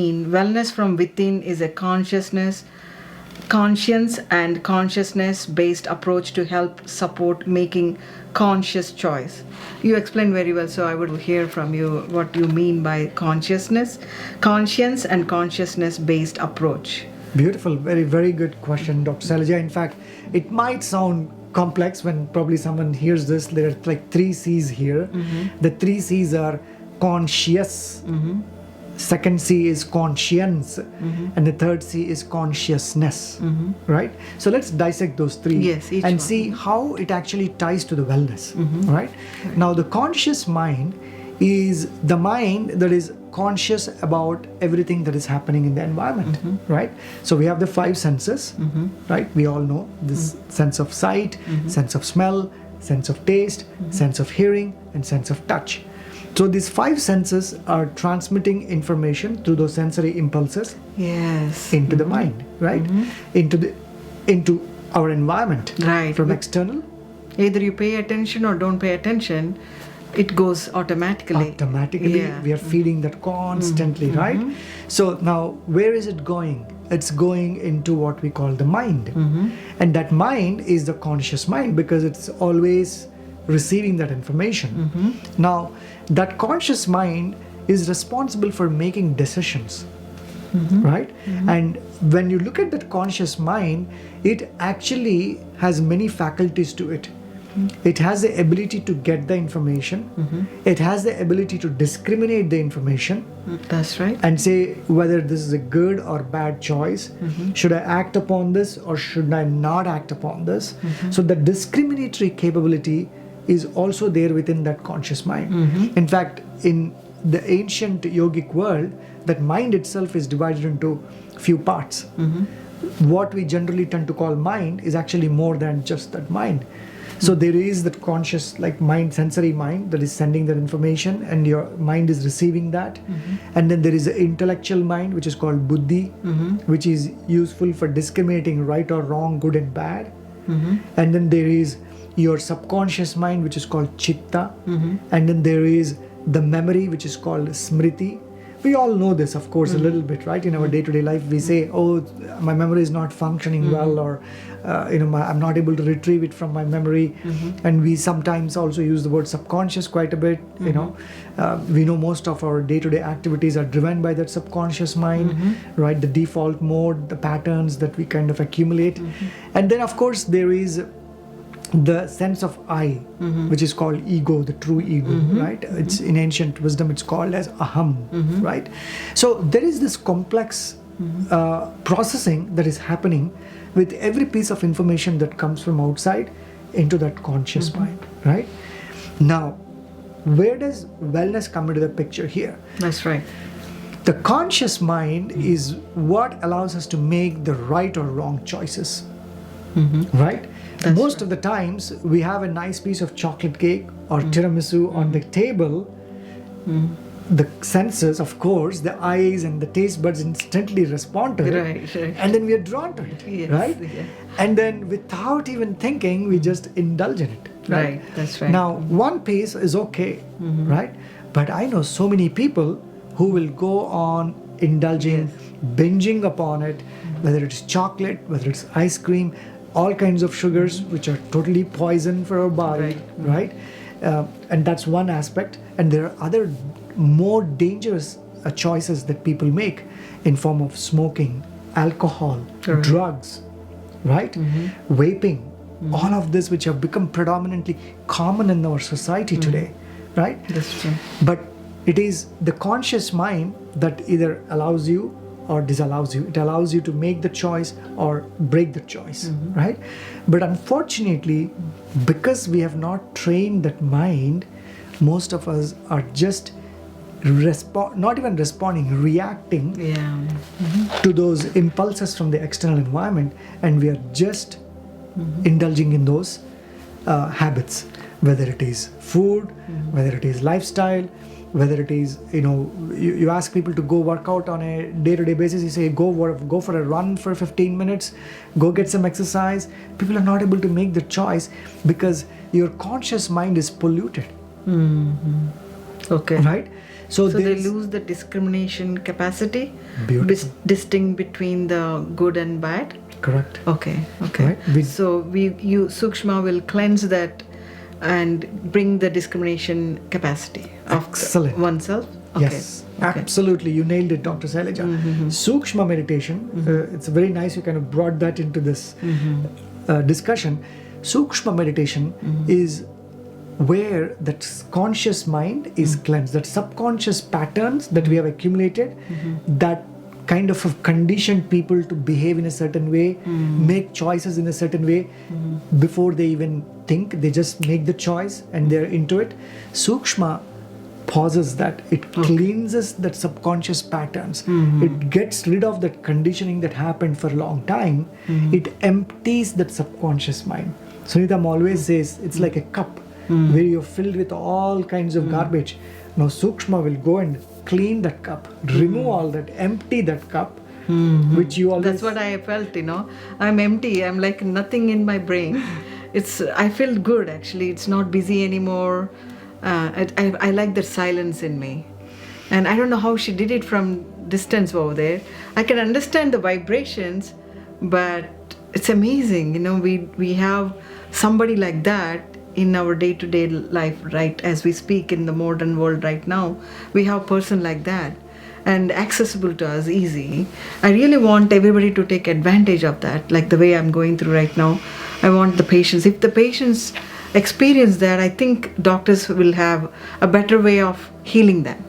Wellness from within is a conscience and consciousness based approach to help support making conscious choice. You explained very well, so I would hear from you what you mean by conscience and consciousness based approach. Beautiful, very, very good question, Dr. Shailaja. In fact, it might sound complex when probably someone hears this. There are like 3 C's here. The 3 C's are conscious, second C is conscience, and the third C is consciousness, right? So let's dissect those 3 Yes, and see how it actually ties to the wellness, right? Now, the conscious mind is the mind that is conscious about everything that is happening in the environment, right? So we have the 5 senses, right? We all know this sense of sight, sense of smell, sense of taste, sense of hearing, and sense of touch. So these 5 senses are transmitting information through those sensory impulses into the mind, right? Into our environment, right? From external. Either you pay attention or don't pay attention, it goes automatically. We are feeding that constantly, right? So now, where is it going? It's going into what we call the mind. And that mind is the conscious mind because it's always receiving that information. Now, that conscious mind is responsible for making decisions, right? And when you look at that conscious mind, it actually has many faculties to it. It has the ability to get the information. It has the ability to discriminate the information. That's right. And say whether this is a good or bad choice. Should I act upon this or should I not act upon this? So the discriminatory capability is also there within that conscious mind. In fact, in the ancient yogic world, that mind itself is divided into few parts. What we generally tend to call mind is actually more than just that mind. So there is that conscious, like mind, sensory mind that is sending that information and your mind is receiving that. And then there is the intellectual mind, which is called buddhi, which is useful for discriminating right or wrong, good and bad. And then there is your subconscious mind, which is called chitta. And then there is the memory, which is called smriti. We all know this, of course, a little bit, right? In our day-to-day life, we say, oh, my memory is not functioning well, or I'm not able to retrieve it from my memory. And we sometimes also use the word subconscious quite a bit. We know most of our day-to-day activities are driven by that subconscious mind, right? The default mode, the patterns that we kind of accumulate. And then, of course, there is the sense of I, which is called ego, the true ego, right? It's in ancient wisdom, it's called as aham, right? So there is this complex processing that is happening with every piece of information that comes from outside into that conscious mind, right? Now, where does wellness come into the picture here? That's right. The conscious mind is what allows us to make the right or wrong choices, right? That's Most right. of the times, we have a nice piece of chocolate cake or tiramisu on the table. The senses, of course, the eyes and the taste buds instantly respond to it. Right. And then we are drawn to it, Yes, right? yeah. And then without even thinking, we just indulge in it. Right, that's right. Now, one piece is okay, right? But I know so many people who will go on indulging, binging upon it, whether it's chocolate, whether it's ice cream, all kinds of sugars which are totally poison for our body, right? And that's one aspect. And there are other more dangerous choices that people make in form of smoking, alcohol, drugs, right? Vaping, all of this which have become predominantly common in our society today, right? That's true. But it is the conscious mind that either allows you or disallows you. It allows you to make the choice or break the choice, right? But unfortunately, because we have not trained that mind, most of us are just not even responding, reacting to those impulses from the external environment, and we are just indulging in those habits, whether it is food, whether it is lifestyle, whether it is, you ask people to go work out on a day-to-day basis. You say, go for a run for 15 minutes, go get some exercise. People are not able to make the choice because your conscious mind is polluted. Okay. Right? So they there's- lose the discrimination capacity, Beautiful. distinct between the good and bad. Correct. Okay. Right. So Sookshma will cleanse that and bring the discrimination capacity of Excellent. oneself. Okay. Yes, absolutely. You nailed it, Dr. Sailaja. Sukshma meditation, it's very nice you kind of brought that into this discussion. Sukshma meditation is where that conscious mind is cleansed, that subconscious patterns that we have accumulated, that kind of have conditioned people to behave in a certain way, make choices in a certain way before they even think. They just make the choice and they're into it. Sukshma pauses that. It cleanses that subconscious patterns. It gets rid of that conditioning that happened for a long time. It empties that subconscious mind. Sunita Amma always says it's like a cup where you're filled with all kinds of garbage. Now Sukshma will go and clean that cup, remove all that, empty that cup, which you always... That's what I felt, I'm empty. I'm like nothing in my brain. I feel good actually. It's not busy anymore. I like the silence in me. And I don't know how she did it from distance over there. I can understand the vibrations, but it's amazing. We have somebody like that in our day-to-day life, right? As we speak in the modern world right now, we have a person like that and accessible to us, easy. I really want everybody to take advantage of that, like the way I'm going through right now. I want the patients. If the patients experience that, I think doctors will have a better way of healing them.